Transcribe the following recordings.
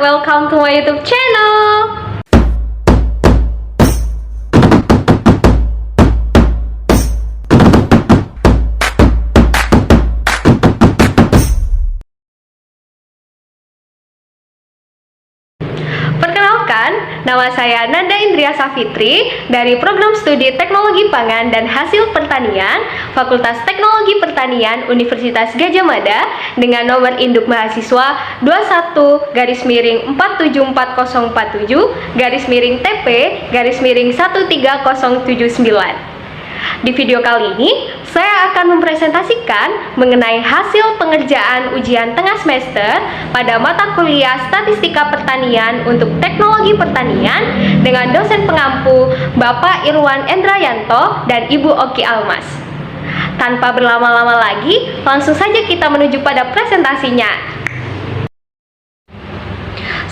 welcome to my YouTube channel. Perkenalkan, nama saya Nanda Indria Safitri dari Program Studi Teknologi Pangan dan Hasil Pertanian, Fakultas Teknologi Pertanian Universitas Gadjah Mada dengan nomor induk mahasiswa 21-47447-TP-13079. Di video kali ini, saya akan mempresentasikan mengenai hasil pengerjaan ujian tengah semester pada mata kuliah Statistika Pertanian untuk Teknologi Pertanian dengan dosen pengampu Bapak Irwan Endrayanto dan Ibu Oki Almas. Tanpa berlama-lama lagi, langsung saja kita menuju pada presentasinya.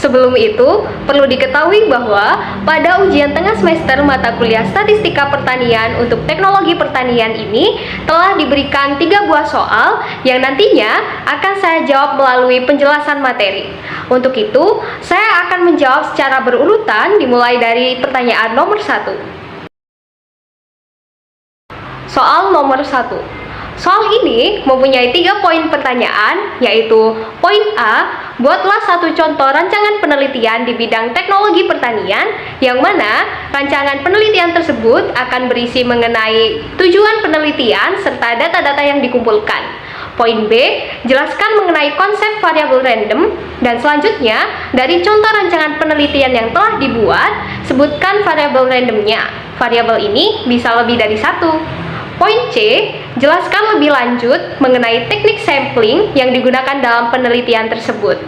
Sebelum itu, perlu diketahui bahwa pada ujian tengah semester mata kuliah Statistika Pertanian untuk Teknologi Pertanian ini telah diberikan 3 buah soal yang nantinya akan saya jawab melalui penjelasan materi. Untuk itu, saya akan menjawab secara berurutan dimulai dari pertanyaan nomor 1. Soal nomor 1. Soal ini mempunyai 3 poin pertanyaan, yaitu poin A, buatlah satu contoh rancangan penelitian di bidang teknologi pertanian, yang mana rancangan penelitian tersebut akan berisi mengenai tujuan penelitian serta data-data yang dikumpulkan. Poin B, jelaskan mengenai konsep variabel random, dan selanjutnya, dari contoh rancangan penelitian yang telah dibuat, sebutkan variabel randomnya. Variabel ini bisa lebih dari 1. Poin C, jelaskan lebih lanjut mengenai teknik sampling yang digunakan dalam penelitian tersebut.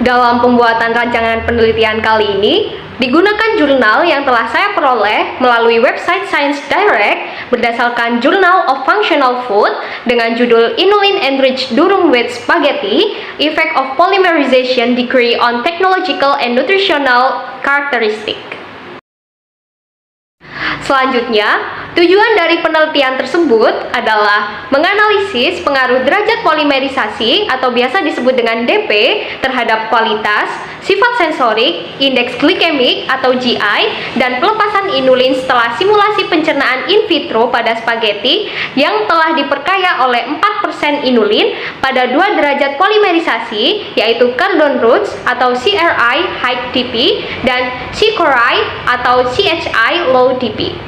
Dalam pembuatan rancangan penelitian kali ini, digunakan jurnal yang telah saya peroleh melalui website Science Direct berdasarkan Journal of Functional Food dengan judul Inulin Enriched Durum Wheat Spaghetti, Effect of Polymerization Decree on Technological and Nutritional Characteristics. Selanjutnya, tujuan dari penelitian tersebut adalah menganalisis pengaruh derajat polimerisasi atau biasa disebut dengan DP terhadap kualitas, sifat sensorik, indeks glikemik atau GI, dan pelepasan inulin setelah simulasi pencernaan in vitro pada spaghetti yang telah diperkaya oleh 4% inulin pada 2 derajat polimerisasi, yaitu Cardon Roots atau CRI high DP dan Chicory atau CHI low DP.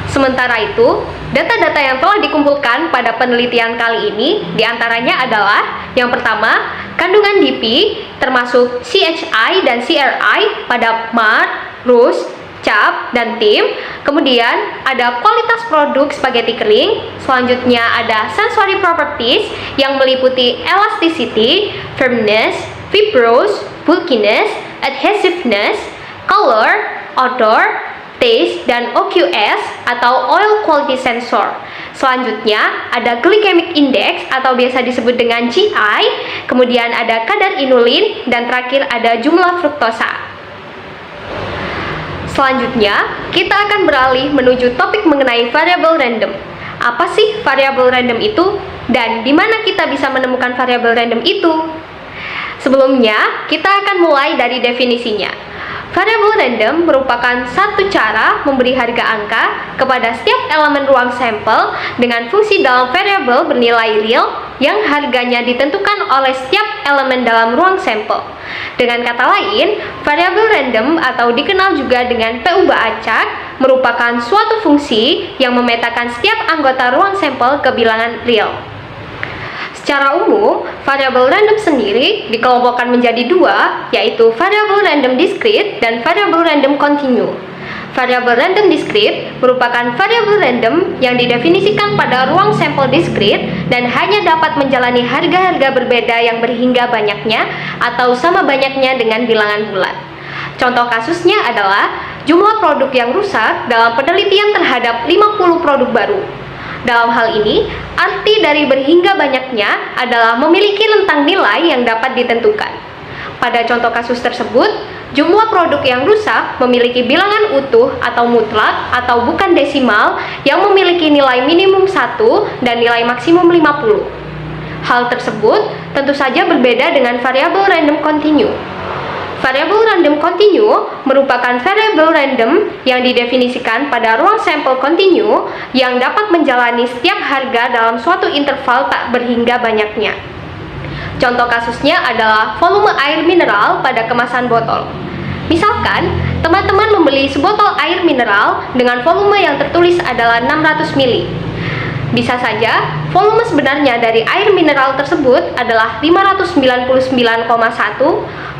Sementara itu, data-data yang telah dikumpulkan pada penelitian kali ini diantaranya adalah yang pertama, kandungan DP termasuk CHI dan CRI pada mud, rust, cap, dan tim. Kemudian ada kualitas produk spaghetti kering. Selanjutnya ada sensory properties yang meliputi elasticity, firmness, fibrose, bulkiness, adhesiveness, color, odor, taste, dan OQS atau Oil Quality Sensor. Selanjutnya ada Glycemic Index atau biasa disebut dengan GI, kemudian ada kadar inulin, dan terakhir ada jumlah fruktosa. Selanjutnya, kita akan beralih menuju topik mengenai variabel random. Apa sih variabel random itu? Dan di mana kita bisa menemukan variabel random itu? Sebelumnya, kita akan mulai dari definisinya. Variabel random merupakan satu cara memberi harga angka kepada setiap elemen ruang sampel dengan fungsi dalam variabel bernilai real yang harganya ditentukan oleh setiap elemen dalam ruang sampel. Dengan kata lain, variabel random atau dikenal juga dengan PU acak merupakan suatu fungsi yang memetakan setiap anggota ruang sampel ke bilangan real. Secara umum, variabel random sendiri dikelompokkan menjadi 2, yaitu variabel random discrete dan variabel random continue. Variabel random discrete merupakan variabel random yang didefinisikan pada ruang sampel discrete dan hanya dapat menjalani harga-harga berbeda yang berhingga banyaknya atau sama banyaknya dengan bilangan bulat. Contoh kasusnya adalah jumlah produk yang rusak dalam penelitian terhadap 50 produk baru. Dalam hal ini, arti dari berhingga banyaknya adalah memiliki rentang nilai yang dapat ditentukan. Pada contoh kasus tersebut, jumlah produk yang rusak memiliki bilangan utuh atau mutlak atau bukan desimal yang memiliki nilai minimum 1 dan nilai maksimum 50. Hal tersebut tentu saja berbeda dengan variabel random continue. Variabel random continue merupakan variabel random yang didefinisikan pada ruang sampel continue yang dapat menjalani setiap harga dalam suatu interval tak berhingga banyaknya. Contoh kasusnya adalah volume air mineral pada kemasan botol. Misalkan, teman-teman membeli sebotol air mineral dengan volume yang tertulis adalah 600 ml. Bisa saja, volume sebenarnya dari air mineral tersebut adalah 599,1,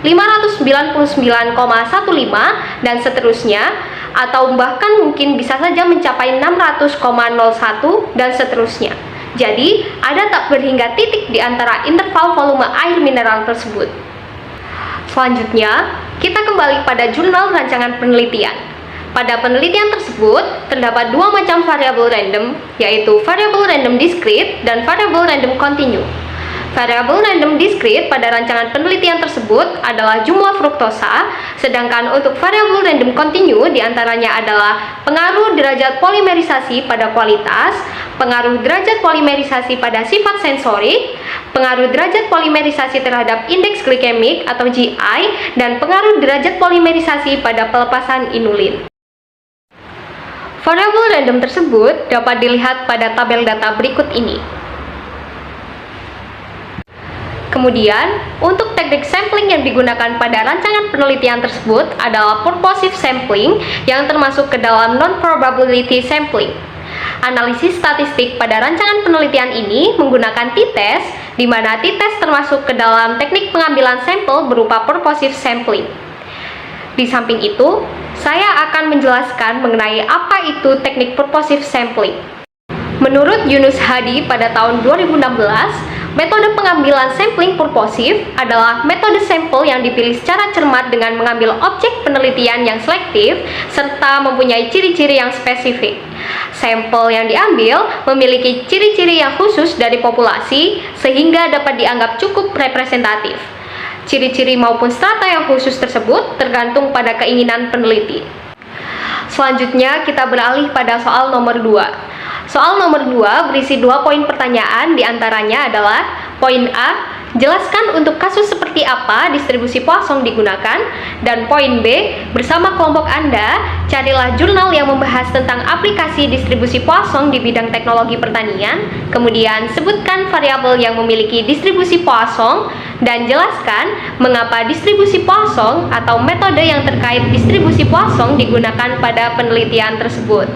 599,15, dan seterusnya, atau bahkan mungkin bisa saja mencapai 600,01, dan seterusnya. Jadi, ada tak berhingga titik di antara interval volume air mineral tersebut. Selanjutnya, kita kembali pada jurnal rancangan penelitian. Pada penelitian tersebut, terdapat dua macam variabel random, yaitu variabel random discrete dan variabel random continue. Variabel random discrete pada rancangan penelitian tersebut adalah jumlah fruktosa, sedangkan untuk variabel random continue diantaranya adalah pengaruh derajat polimerisasi pada kualitas, pengaruh derajat polimerisasi pada sifat sensorik, pengaruh derajat polimerisasi terhadap indeks glikemik atau GI, dan pengaruh derajat polimerisasi pada pelepasan inulin. Variabel random tersebut dapat dilihat pada tabel data berikut ini. Kemudian, untuk teknik sampling yang digunakan pada rancangan penelitian tersebut adalah purposive sampling yang termasuk ke dalam non-probability sampling. Analisis statistik pada rancangan penelitian ini menggunakan t-test, di mana t-test termasuk ke dalam teknik pengambilan sampel berupa purposive sampling. Di samping itu, saya akan menjelaskan mengenai apa itu teknik purposive sampling. Menurut Yunus Hadi pada tahun 2016, metode pengambilan sampling purposif adalah metode sampel yang dipilih secara cermat dengan mengambil objek penelitian yang selektif serta mempunyai ciri-ciri yang spesifik. Sampel yang diambil memiliki ciri-ciri yang khusus dari populasi sehingga dapat dianggap cukup representatif. Ciri-ciri maupun strata yang khusus tersebut tergantung pada keinginan peneliti. Selanjutnya kita beralih pada soal nomor 2. Soal nomor 2 berisi 2 poin pertanyaan, diantaranya adalah poin A, jelaskan untuk kasus seperti apa distribusi Poisson digunakan, dan poin B, bersama kelompok Anda, carilah jurnal yang membahas tentang aplikasi distribusi Poisson di bidang teknologi pertanian, kemudian sebutkan variabel yang memiliki distribusi Poisson, dan jelaskan mengapa distribusi Poisson atau metode yang terkait distribusi Poisson digunakan pada penelitian tersebut.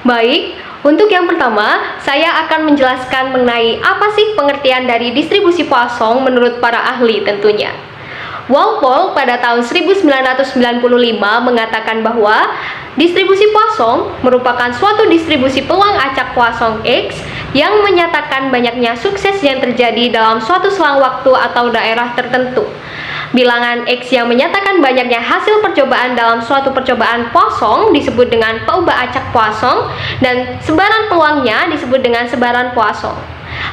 Baik, untuk yang pertama, saya akan menjelaskan mengenai apa sih pengertian dari distribusi Poisson menurut para ahli tentunya. Walpole pada tahun 1995 mengatakan bahwa distribusi Poisson merupakan suatu distribusi peluang acak Poisson X yang menyatakan banyaknya sukses yang terjadi dalam suatu selang waktu atau daerah tertentu. Bilangan X yang menyatakan banyaknya hasil percobaan dalam suatu percobaan Poisson disebut dengan peubah acak Poisson, dan sebaran peluangnya disebut dengan sebaran Poisson.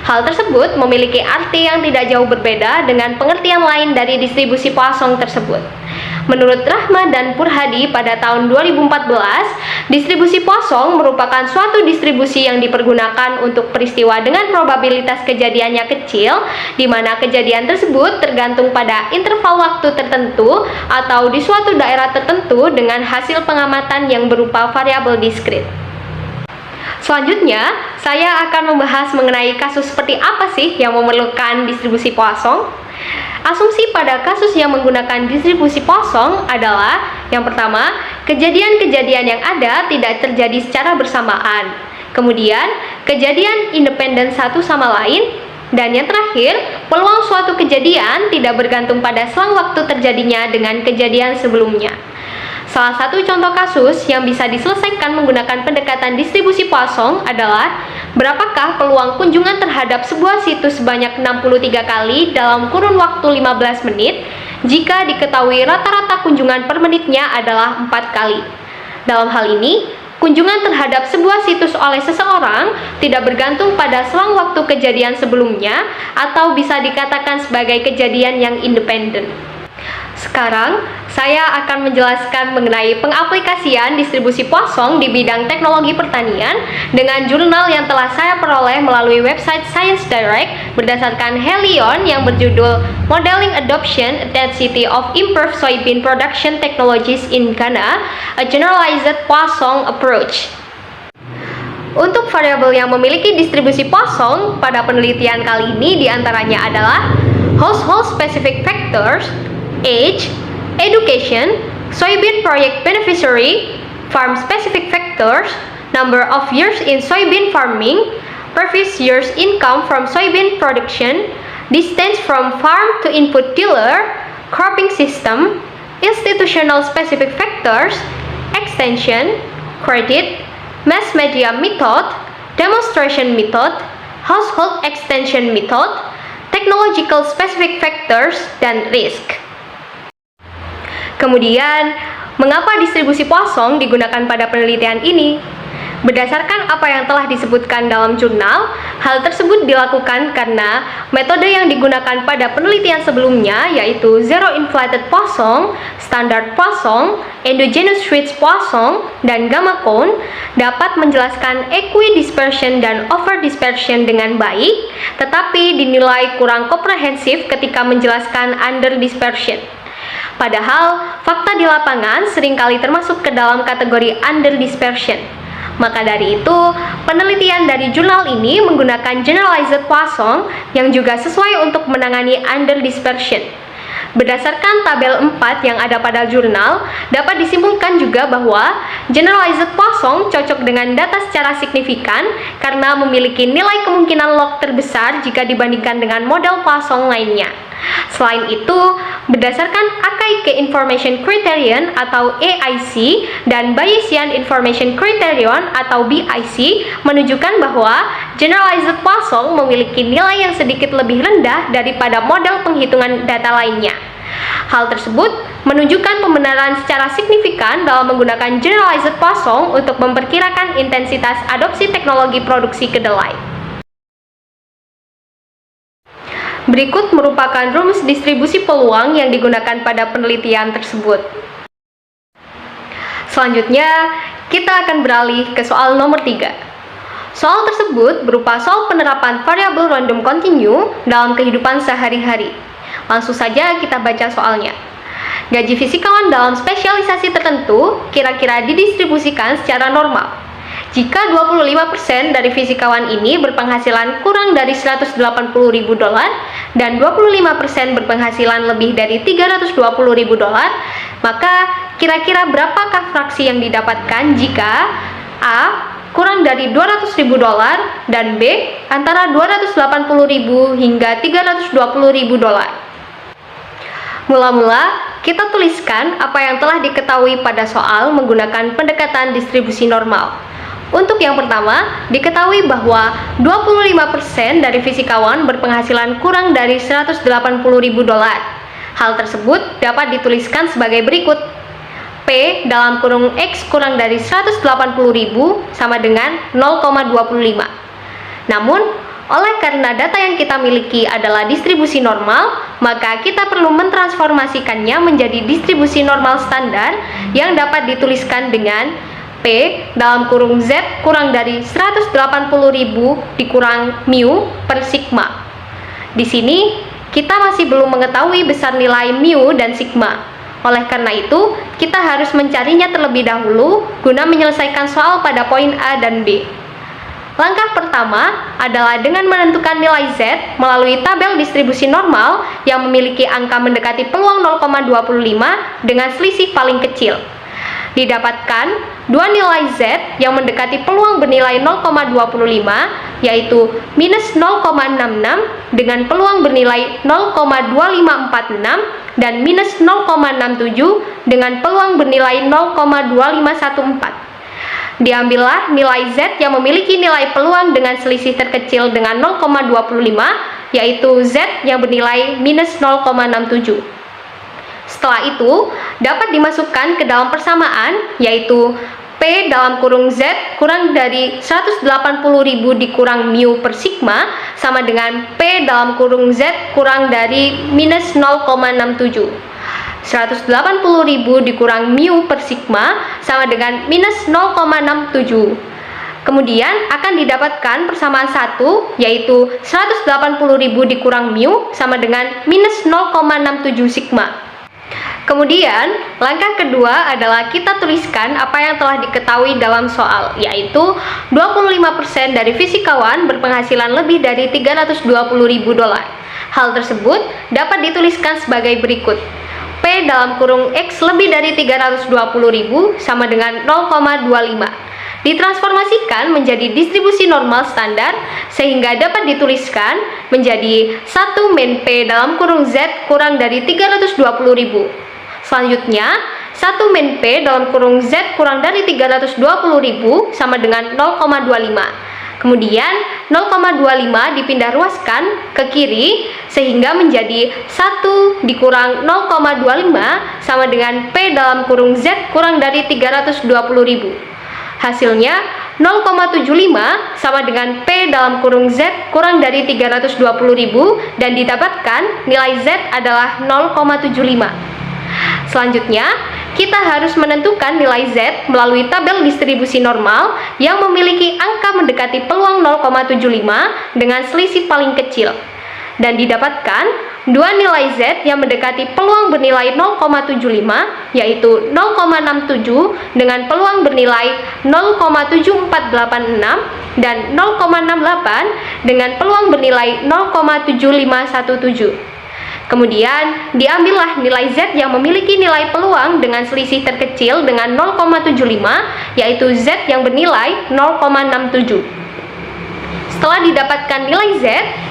Hal tersebut memiliki arti yang tidak jauh berbeda dengan pengertian lain dari distribusi Poisson tersebut. Menurut Rahma dan Purhadi pada tahun 2014, distribusi Poisson merupakan suatu distribusi yang dipergunakan untuk peristiwa dengan probabilitas kejadiannya kecil, di mana kejadian tersebut tergantung pada interval waktu tertentu atau di suatu daerah tertentu dengan hasil pengamatan yang berupa variabel diskrit. Selanjutnya, saya akan membahas mengenai kasus seperti apa sih yang memerlukan distribusi Poisson. Asumsi pada kasus yang menggunakan distribusi Poisson adalah yang pertama, kejadian-kejadian yang ada tidak terjadi secara bersamaan. Kemudian, kejadian independen satu sama lain. Dan yang terakhir, peluang suatu kejadian tidak bergantung pada selang waktu terjadinya dengan kejadian sebelumnya. Salah satu contoh kasus yang bisa diselesaikan menggunakan pendekatan distribusi Poisson adalah berapakah peluang kunjungan terhadap sebuah situs sebanyak 63 kali dalam kurun waktu 15 menit jika diketahui rata-rata kunjungan per menitnya adalah 4 kali. Dalam hal ini, kunjungan terhadap sebuah situs oleh seseorang tidak bergantung pada selang waktu kejadian sebelumnya atau bisa dikatakan sebagai kejadian yang independen. Sekarang, saya akan menjelaskan mengenai pengaplikasian distribusi Poisson di bidang teknologi pertanian dengan jurnal yang telah saya peroleh melalui website Science Direct berdasarkan Helion yang berjudul Modeling Adoption Intensity of Improved Soybean Production Technologies in Ghana, a Generalized Poisson Approach. Untuk variabel yang memiliki distribusi Poisson pada penelitian kali ini diantaranya adalah Household Specific Factors, Age, Education, Soybean Project Beneficiary, Farm Specific Factors, Number of Years in Soybean Farming, Previous Year's Income from Soybean Production, Distance from Farm to Input Tiller, Cropping System, Institutional Specific Factors, Extension, Credit, Mass Media Method, Demonstration Method, Household Extension Method, Technological Specific Factors, dan Risk. Kemudian, mengapa distribusi Poisson digunakan pada penelitian ini? Berdasarkan apa yang telah disebutkan dalam jurnal, hal tersebut dilakukan karena metode yang digunakan pada penelitian sebelumnya yaitu Zero Inflated Poisson, Standard Poisson, Endogenous Switch Poisson, dan Gamma Cone dapat menjelaskan equidispersion dan overdispersion dengan baik, tetapi dinilai kurang komprehensif ketika menjelaskan underdispersion. Padahal, fakta di lapangan seringkali termasuk ke dalam kategori underdispersion. Maka dari itu, penelitian dari jurnal ini menggunakan Generalized Poisson yang juga sesuai untuk menangani underdispersion. Berdasarkan tabel 4 yang ada pada jurnal, dapat disimpulkan juga bahwa Generalized Poisson cocok dengan data secara signifikan karena memiliki nilai kemungkinan log terbesar jika dibandingkan dengan model Poisson lainnya. Selain itu, berdasarkan Akaike Information Criterion atau AIC dan Bayesian Information Criterion atau BIC menunjukkan bahwa Generalized Poisson memiliki nilai yang sedikit lebih rendah daripada model penghitungan data lainnya. Hal tersebut menunjukkan pembenaran secara signifikan dalam menggunakan Generalized Poisson untuk memperkirakan intensitas adopsi teknologi produksi kedelai. Berikut merupakan rumus distribusi peluang yang digunakan pada penelitian tersebut. Selanjutnya, kita akan beralih ke soal nomor 3. Soal tersebut berupa soal penerapan variabel random continue dalam kehidupan sehari-hari. Langsung saja kita baca soalnya. Gaji fisikawan dalam spesialisasi tertentu kira-kira didistribusikan secara normal. Jika 25% dari fisikawan ini berpenghasilan kurang dari $180.000 dan 25% berpenghasilan lebih dari $320.000, maka kira-kira berapakah fraksi yang didapatkan jika A. kurang dari $200.000 dan B. antara $280.000 hingga $320.000? Mula-mula, kita tuliskan apa yang telah diketahui pada soal menggunakan pendekatan distribusi normal. Untuk yang pertama, diketahui bahwa 25% dari fisikawan berpenghasilan kurang dari $180.000. Hal tersebut dapat dituliskan sebagai berikut. P dalam kurung X kurang dari 180.000 sama dengan 0,25. Namun, oleh karena data yang kita miliki adalah distribusi normal, maka kita perlu mentransformasikannya menjadi distribusi normal standar yang dapat dituliskan dengan P dalam kurung Z kurang dari 180.000 dikurang mu per sigma. Di sini, kita masih belum mengetahui besar nilai mu dan sigma. Oleh karena itu, kita harus mencarinya terlebih dahulu guna menyelesaikan soal pada poin A dan B. Langkah pertama adalah dengan menentukan nilai Z melalui tabel distribusi normal yang memiliki angka mendekati peluang 0,25 dengan selisih paling kecil. Didapatkan dua nilai Z yang mendekati peluang bernilai 0,25, yaitu minus 0,66 dengan peluang bernilai 0,2546 dan minus 0,67 dengan peluang bernilai 0,2514. Diambillah nilai Z yang memiliki nilai peluang dengan selisih terkecil dengan 0,25, yaitu Z yang bernilai minus 0,67. Setelah itu, dapat dimasukkan ke dalam persamaan, yaitu P dalam kurung Z kurang dari 180.000 dikurang mu per sigma sama dengan P dalam kurung Z kurang dari minus 0,67. 180.000 dikurang mu per sigma sama dengan minus 0,67. Kemudian akan didapatkan persamaan 1, yaitu 180.000 dikurang mu sama dengan minus 0,67 sigma. Kemudian, langkah kedua adalah kita tuliskan apa yang telah diketahui dalam soal, yaitu 25% dari fisikawan berpenghasilan lebih dari 320.000 dolar. Hal tersebut dapat dituliskan sebagai berikut. P dalam kurung X lebih dari 320.000 sama dengan 0,25. Ditransformasikan menjadi distribusi normal standar sehingga dapat dituliskan menjadi 1 min P dalam kurung Z kurang dari 320.000. Selanjutnya, 1 min P dalam kurung Z kurang dari 320.000 sama dengan 0,25. Kemudian 0,25 dipindah ruaskan ke kiri sehingga menjadi 1 dikurang 0,25 sama dengan P dalam kurung Z kurang dari 320.000. Hasilnya 0,75 sama dengan P dalam kurung Z kurang dari 320.000 dan didapatkan nilai Z adalah 0,75. Selanjutnya, kita harus menentukan nilai Z melalui tabel distribusi normal yang memiliki angka mendekati peluang 0,75 dengan selisih paling kecil. Dan didapatkan dua nilai Z yang mendekati peluang bernilai 0,75, yaitu 0,67 dengan peluang bernilai 0,7486 dan 0,68 dengan peluang bernilai 0,7517. Kemudian, diambillah nilai Z yang memiliki nilai peluang dengan selisih terkecil dengan 0,75, yaitu Z yang bernilai 0,67. Setelah didapatkan nilai Z,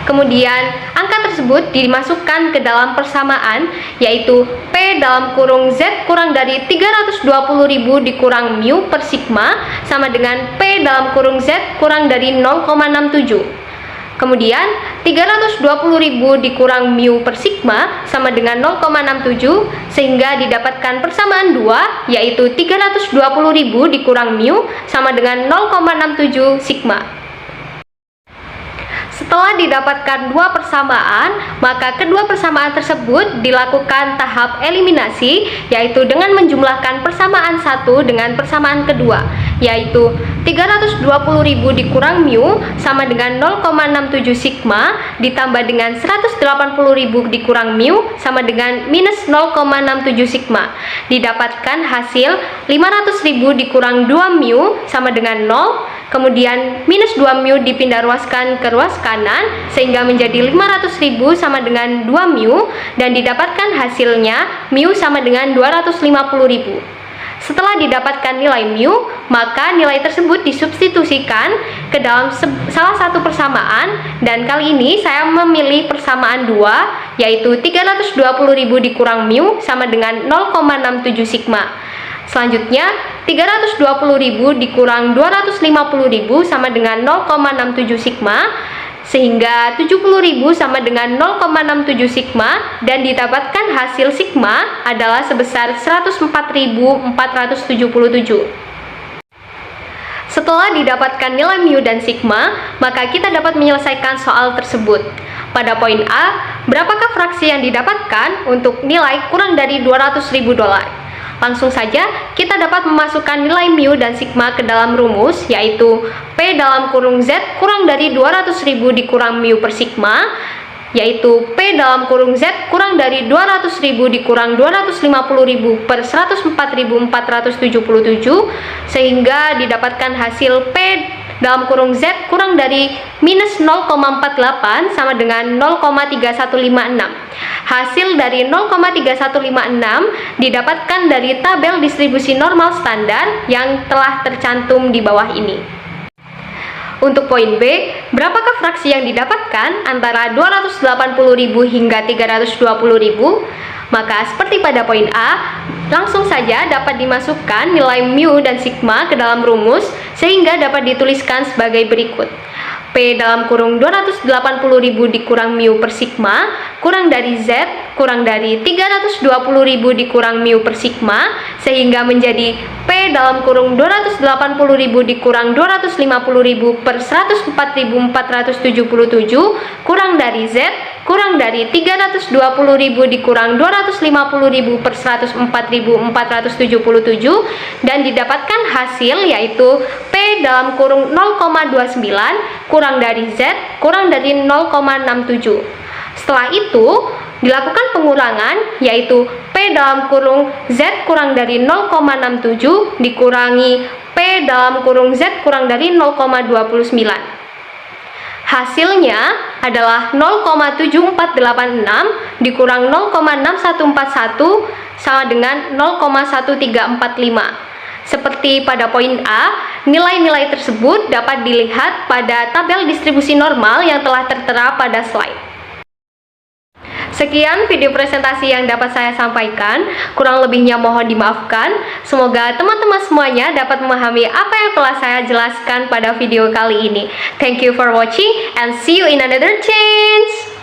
kemudian angka tersebut dimasukkan ke dalam persamaan, yaitu P dalam kurung Z kurang dari 320.000 dikurang mu per sigma sama dengan P dalam kurung Z kurang dari 0,67. Kemudian, 320.000 dikurang mu per sigma sama dengan 0,67, sehingga didapatkan persamaan 2, yaitu 320.000 dikurang mu sama dengan 0,67 sigma. Setelah didapatkan dua persamaan, maka kedua persamaan tersebut dilakukan tahap eliminasi, yaitu dengan menjumlahkan persamaan satu dengan persamaan kedua, yaitu 320.000 dikurang mu sama dengan 0,67 sigma ditambah dengan 180.000 dikurang mu sama dengan minus 0,67 sigma. Didapatkan hasil 500.000 dikurang 2 mu sama dengan 0, kemudian minus 2 mu dipindah ruaskan ke ruas kanan sehingga menjadi 500.000 sama dengan 2 mu dan didapatkan hasilnya mu sama dengan 250.000. Setelah didapatkan nilai mu, maka nilai tersebut disubstitusikan ke dalam salah satu persamaan, dan kali ini saya memilih persamaan 2, yaitu 320.000 dikurang mu sama dengan 0,67 sigma. Selanjutnya, 320.000 dikurang 250.000 sama dengan 0,67 sigma, sehingga 70.000 sama dengan 0,67 sigma, dan didapatkan hasil sigma adalah sebesar 104.477. Setelah didapatkan nilai mu dan sigma, maka kita dapat menyelesaikan soal tersebut. Pada poin A, berapakah fraksi yang didapatkan untuk nilai kurang dari 200.000 dolar? Langsung saja kita dapat memasukkan nilai mu dan sigma ke dalam rumus, yaitu P dalam kurung Z kurang dari 200.000 dikurang mu per sigma, yaitu P dalam kurung Z kurang dari 200.000 dikurang 250.000 per 104.477, sehingga didapatkan hasil P dalam kurung Z kurang dari minus 0,48 sama dengan 0,3156. Hasil dari 0,3156 didapatkan dari tabel distribusi normal standar yang telah tercantum di bawah ini. Untuk poin B, berapakah fraksi yang didapatkan antara 280.000 hingga 320.000? Maka seperti pada poin A, langsung saja dapat dimasukkan nilai mu dan sigma ke dalam rumus sehingga dapat dituliskan sebagai berikut. P dalam kurung 280.000 dikurang mu per sigma kurang dari Z kurang dari 320.000 dikurang mu per sigma, sehingga menjadi P dalam kurung 280.000 dikurang 250.000 per 104.477 kurang dari Z kurang dari 320.000 dikurang 250.000 per 104.477 dan didapatkan hasil yaitu P dalam kurung 0,29 kurang dari Z kurang dari 0,67. Setelah itu dilakukan pengurangan yaitu P dalam kurung Z kurang dari 0,67 dikurangi P dalam kurung Z kurang dari 0,29. Hasilnya adalah 0,7486 dikurang 0,6141 sama dengan 0,1345. Seperti pada poin A, nilai-nilai tersebut dapat dilihat pada tabel distribusi normal yang telah tertera pada slide. Sekian video presentasi yang dapat saya sampaikan, kurang lebihnya mohon dimaafkan. Semoga teman-teman semuanya dapat memahami apa yang telah saya jelaskan pada video kali ini. Thank you for watching and see you in another chance.